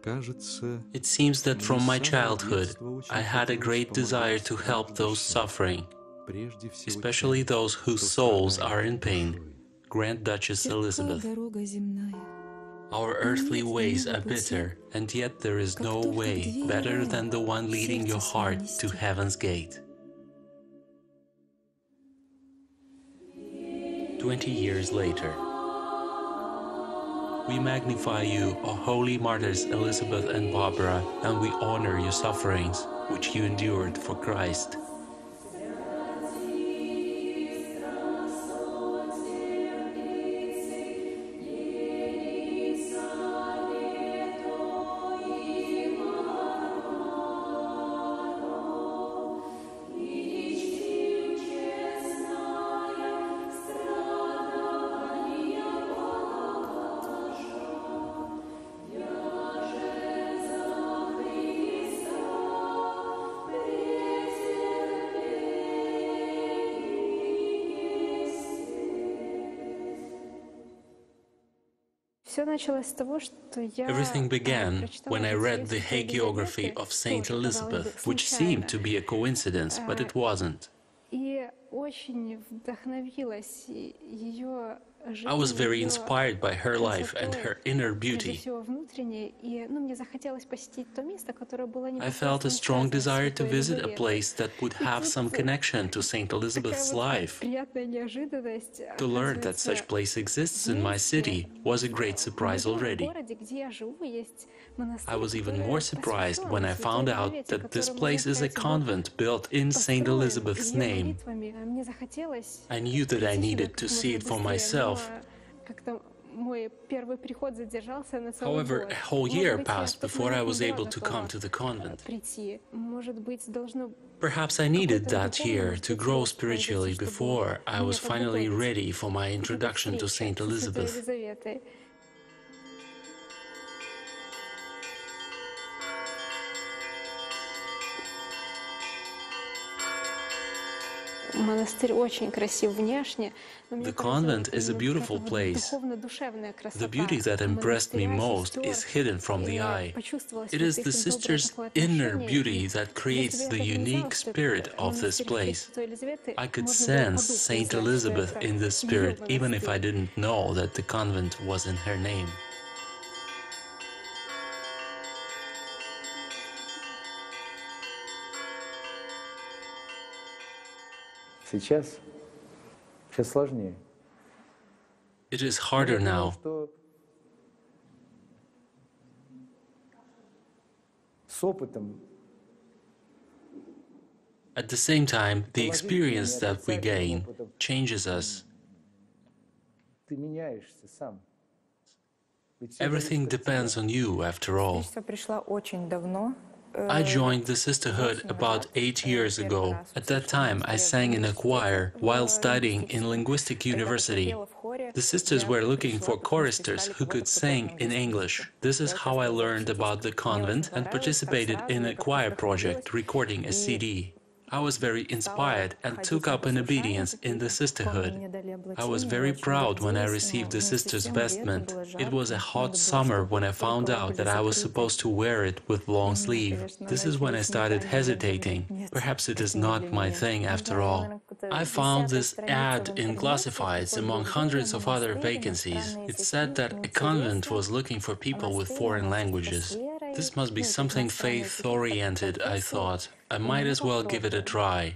It seems that from my childhood I had a great desire to help those suffering, especially those whose souls are in pain. Grand Duchess Elizabeth. Our earthly ways are bitter, and yet there is no way better than the one leading your heart to heaven's gate. 20 years later. We magnify you, O holy martyrs Elizabeth and Barbara, and we honor your sufferings, which you endured for Christ. Everything began when I read the hagiography of Saint Elizabeth, which seemed to be a coincidence, but it wasn't. I was very inspired by her life and her inner beauty. I felt a strong desire to visit a place that would have some connection to Saint Elizabeth's life. To learn that such place exists in my city was a great surprise already. I was even more surprised when I found out that this place is a convent built in Saint Elizabeth's name. I knew that I needed to see it for myself. However, a whole year passed before I was able to come to the convent. Perhaps I needed that year to grow spiritually before I was finally ready for my introduction to Saint Elizabeth. The convent is a beautiful place. The beauty that impressed me most is hidden from the eye. It is the sisters' inner beauty that creates the unique spirit of this place. I could sense Saint Elizabeth in this spirit, even if I didn't know that the convent was in her name. Сейчас сложнее. It is harder now. С опытом. At the same time, the experience that we gain changes us. Ты меняешься сам. Everything depends on you, after all. Пришла очень давно. I joined the sisterhood about 8 years ago. At that time, I sang in a choir while studying in Linguistic University. The sisters were looking for choristers who could sing in English. This is how I learned about the convent and participated in a choir project recording a CD. I was very inspired and took up an obedience in the sisterhood. I was very proud when I received the sister's vestment. It was a hot summer when I found out that I was supposed to wear it with long sleeve. This is when I started hesitating. Perhaps it is not my thing after all. I found this ad in Classifieds among hundreds of other vacancies. It said that a convent was looking for people with foreign languages. This must be something faith-oriented, I thought. I might as well give it a try.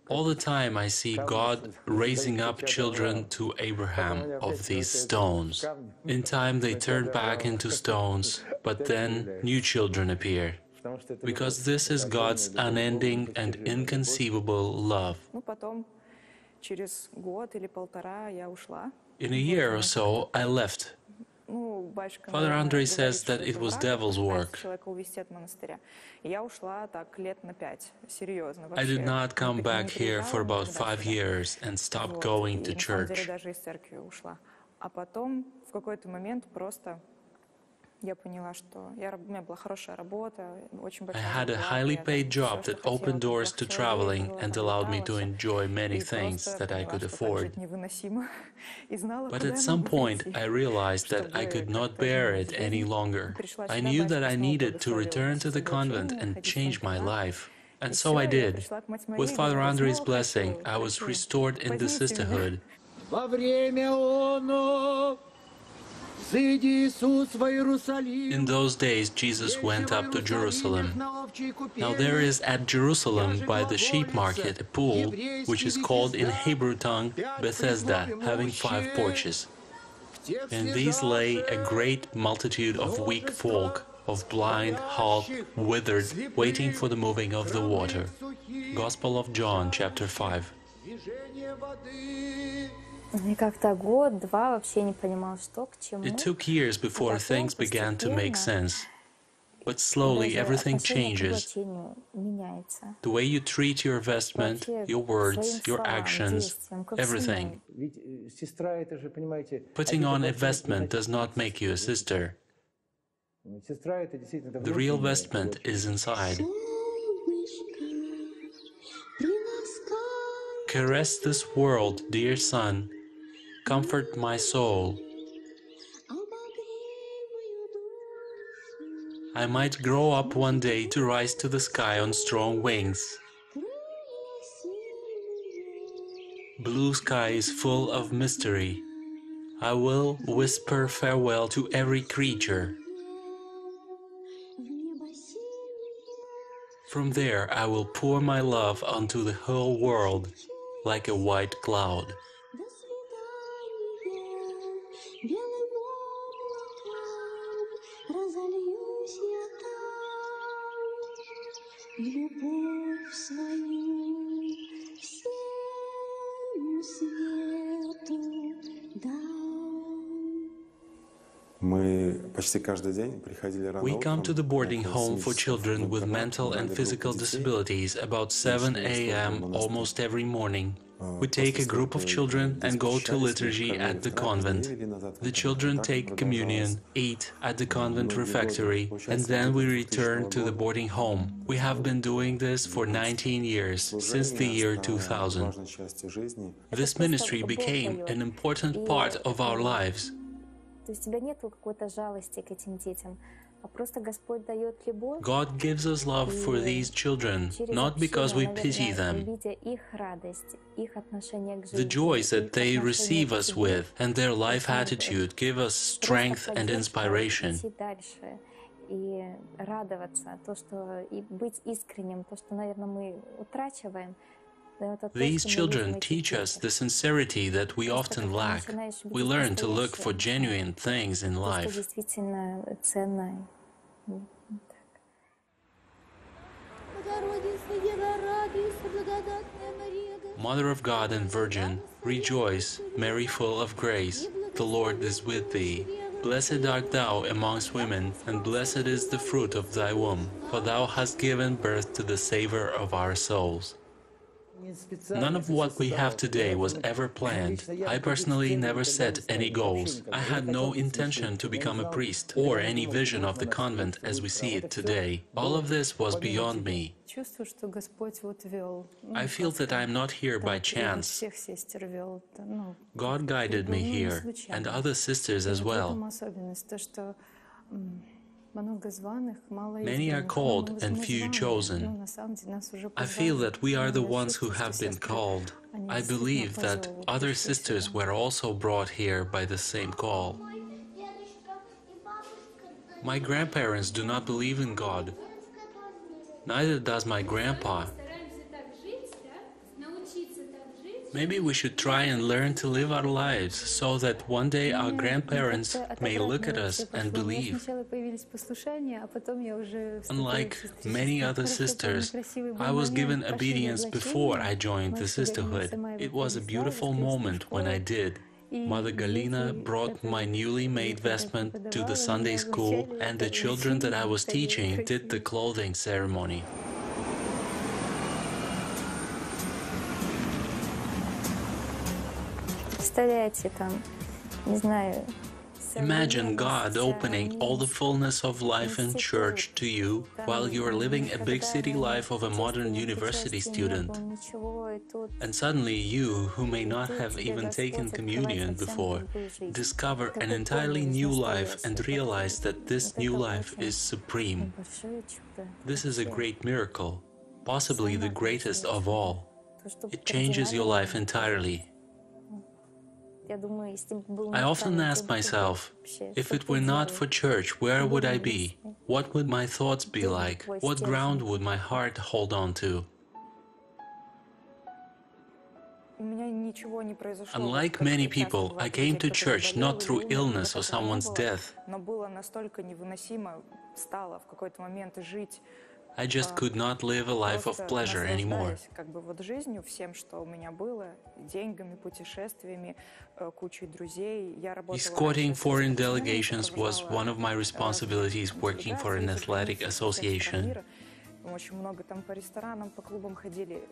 All the time I see God raising up children to Abraham of these stones. In time they turn back into stones, but then new children appear. Because this is God's unending and inconceivable love. In a year or so, I left. Father Andrei says that it was devil's work. I did not come back here for about 5 years and stopped going to church. я поняла, что у меня была хорошая работа, очень I большая had a зарплата, highly я там paid всё, job что that хотела, opened куда doors to хотела traveling ездила, and там allowed me летала, to всё. enjoy many И things просто that I поняла, could что так afford. жить невыносимо, и знала, But куда at я some могу point, пойти, I realized that I чтобы could not как-то bear изменить it any жизнь. longer. Пришла I сюда, knew that батюшка I снова needed to благословил return to the посетить convent обучение, and ходить в change my интернат. life. И And so I всё, я did. пришла к мать With Марии, Father говорю: Andrei's снова blessing, хочу, I was хочу, restored in the возьмите меня. sisterhood. Во время оно сыди Иисус в In Иерусалим. those days, Jesus went up to Jerusalem. Now there is at Jerusalem by the sheep market a pool, which is called in Hebrew tongue Bethesda, having 5 porches. In these lay a great multitude of weak folk, of blind, halt, withered, waiting for the moving of the water. Gospel of John, chapter 5. И как-то год-два вообще не понимал, что к чему. It took years before things began to make sense. But slowly everything changes. The way you treat your vestment, your words, your actions, everything. Ведь сестра, это же, понимаете, Putting on a vestment does not make you a sister. Сестра, это действительно это The real внутреннее, vestment вот. is inside. Caress this world, dear son. Comfort my soul. I might grow up one day to rise to the sky on strong wings. Blue sky is full of mystery. I will whisper farewell to every creature. From there I will pour my love onto the whole world like a white cloud. We come to the boarding home for children with mental and physical disabilities about 7 a.m. almost every morning. We take a group of children and go to liturgy at the convent. The children take communion, eat at the convent refectory, and then we return to the boarding home. We have been doing this for 19 years, since the year 2000. This ministry became an important part of our lives. То есть у тебя нету какой-то жалости к этим детям, а просто Господь дает любовь. God gives us love for these children, not because we pity them. Видя их радость, их отношение к жизни, The joys that их they отношение receive к us себе, with and their life attitude give us strength and inspiration. идти дальше и радоваться, то, что и быть искренним, то, что, наверное, мы утрачиваем. These children teach us the sincerity that we often lack. We learn to look for genuine things in life. Действительно ценно. Mother of God and Virgin, rejoice, Mary full of grace, the Lord is with thee. Blessed art thou amongst women, and blessed is the fruit of thy womb, for thou hast given birth to the Savior of our souls. None of what we have today was ever planned. I personally never set any goals. I had no intention to become a priest or any vision of the convent as we see it today. All of this was beyond me. I feel that I am not here by chance. God guided me here, and other sisters as well. Many are called and few chosen. I feel that we are the ones who have been called. I believe that other sisters were also brought here by the same call. My grandparents do not believe in God. Neither does my grandpa. Maybe we should try and learn to live our lives so that one day our grandparents may look at us and believe. Unlike many other sisters, I was given obedience before I joined the sisterhood. It was a beautiful moment when I did. Mother Galina brought my newly made vestment to the Sunday school, and the children that I was teaching did the clothing ceremony. Представляете, там, не знаю, Imagine God opening all the fullness of life in church to you while you are living a big city life of a modern university student. And suddenly you, who may not have even taken communion before, discover an entirely new life and realize that this new life is supreme. This is a great miracle, possibly the greatest of all. It changes your life entirely. I often ask myself, if it were not for church, where would I be? What would my thoughts be like? What ground would my heart hold on to? Unlike many people, I came to church not through illness or someone's death. I just could not live a life of pleasure anymore. Escorting foreign delegations was one of my responsibilities working for an athletic association.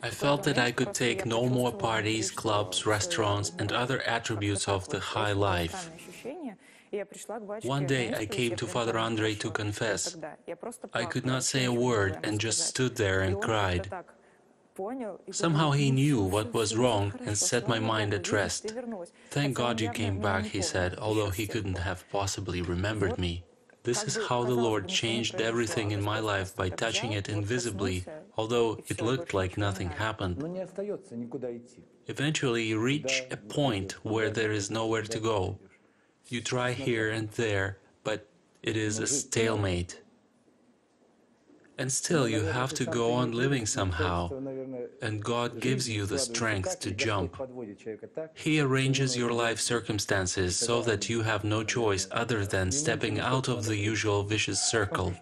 I felt that I could take no more parties, clubs, restaurants, and other attributes of the high life. One day I came to Father Andrei to confess. I could not say a word and just stood there and cried. Somehow he knew what was wrong and set my mind at rest. "Thank God you came back," he said, although he couldn't have possibly remembered me. This is how the Lord changed everything in my life by touching it invisibly, although it looked like nothing happened. Eventually you reach a point where there is nowhere to go. You try here and there, but it is a stalemate. And still you have to go on living somehow, and God gives you the strength to jump. He arranges your life circumstances so that you have no choice other than stepping out of the usual vicious circle.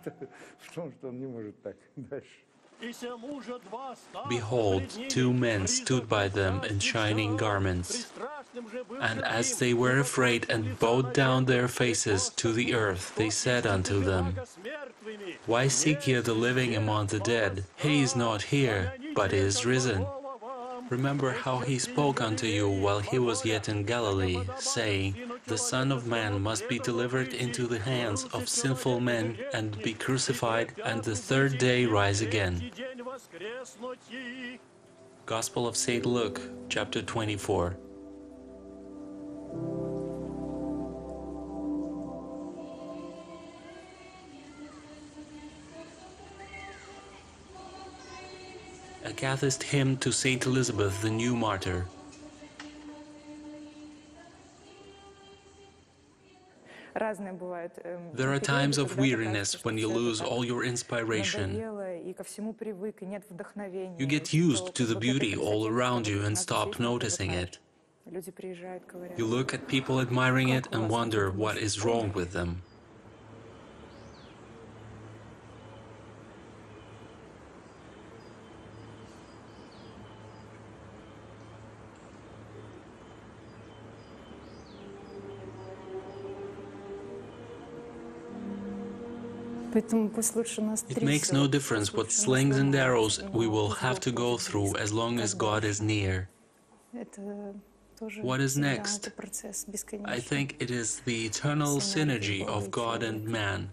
Behold, two men stood by them in shining garments. And as they were afraid and bowed down their faces to the earth, they said unto them, "Why seek ye the living among the dead? He is not here, but is risen. Remember how he spoke unto you while he was yet in Galilee, saying, The Son of Man must be delivered into the hands of sinful men and be crucified, and the third day rise again." Gospel of St. Luke, chapter 24. A Cathist hymn to Saint Elizabeth, the New Martyr. There are times of weariness when you lose all your inspiration. You get used to the beauty all around you and stop noticing it. You look at people admiring it and wonder what is wrong with them. It makes no difference what slings and arrows we will have to go through as long as God is near. What is next? I think it is the eternal synergy of God and man.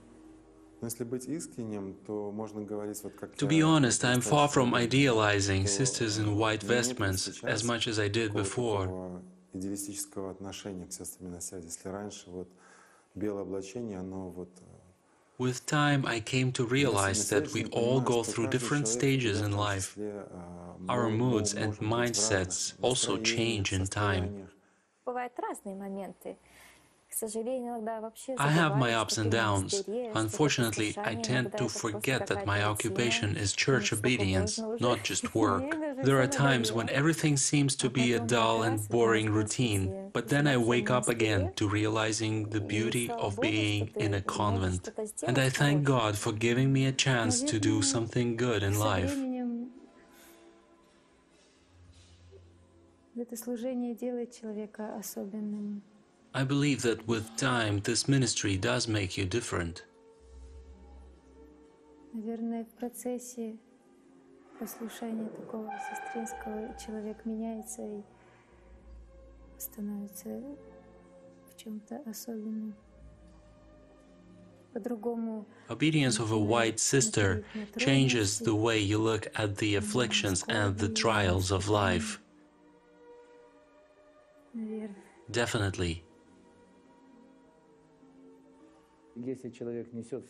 To be honest, I am far from idealizing sisters in white vestments as much as I did before. With time, I came to realize that we all go through different stages in life. Our moods and mindsets also change in time. I have my ups and downs. Unfortunately, I tend to forget that my occupation is church obedience, not just work. There are times when everything seems to be a dull and boring routine, but then I wake up again to realizing the beauty of being in a convent. And I thank God for giving me a chance to do something good in life. I believe that with time, this ministry does make you different. Наверное, в процессе послушания такого сестринского человек меняется и становится в чем-то особенным. по-другому Obedience of a white sister changes the way you look at the afflictions and the trials of life. наверное. Definitely. Если человек несет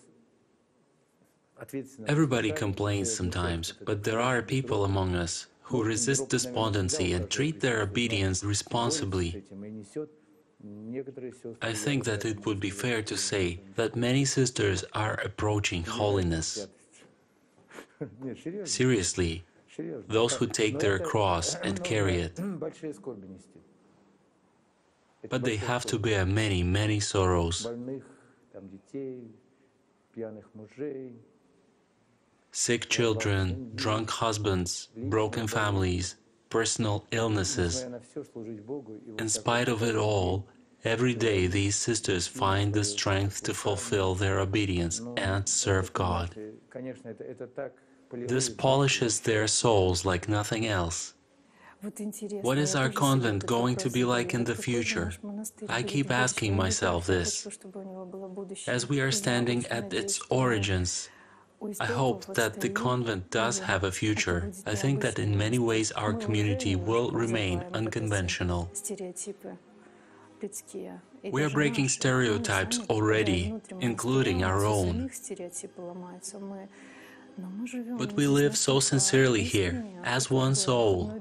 ответственность, Everybody complains sometimes, but there are people among us who resist despondency and treat their obedience responsibly. I think that it would be fair to say that many sisters are approaching holiness. Seriously, those who take their cross and carry it. But they have to bear many, many sorrows. Sick children, drunk husbands, broken families, personal illnesses. In spite of it all, every day these sisters find the strength to fulfill their obedience and serve God. This polishes their souls like nothing else. What is our convent going to be like in the future? I keep asking myself this. As we are standing at its origins, I hope that the convent does have a future. I think that in many ways our community will remain unconventional. We are breaking stereotypes already, including our own. But we live so sincerely here, as one soul.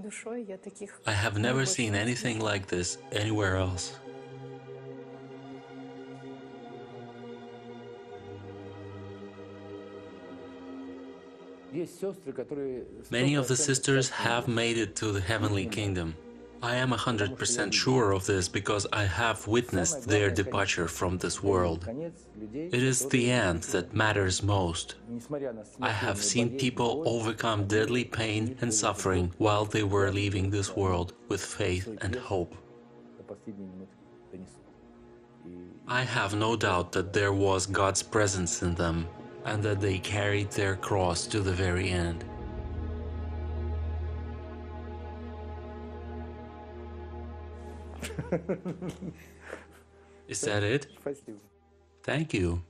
I have never seen anything like this anywhere else. Many of the sisters have made it to the heavenly kingdom. I am 100% sure of this because I have witnessed their departure from this world. It is the end that matters most. I have seen people overcome deadly pain and suffering while they were leaving this world with faith and hope. I have no doubt that there was God's presence in them and that they carried their cross to the very end. Is that it? Thank you.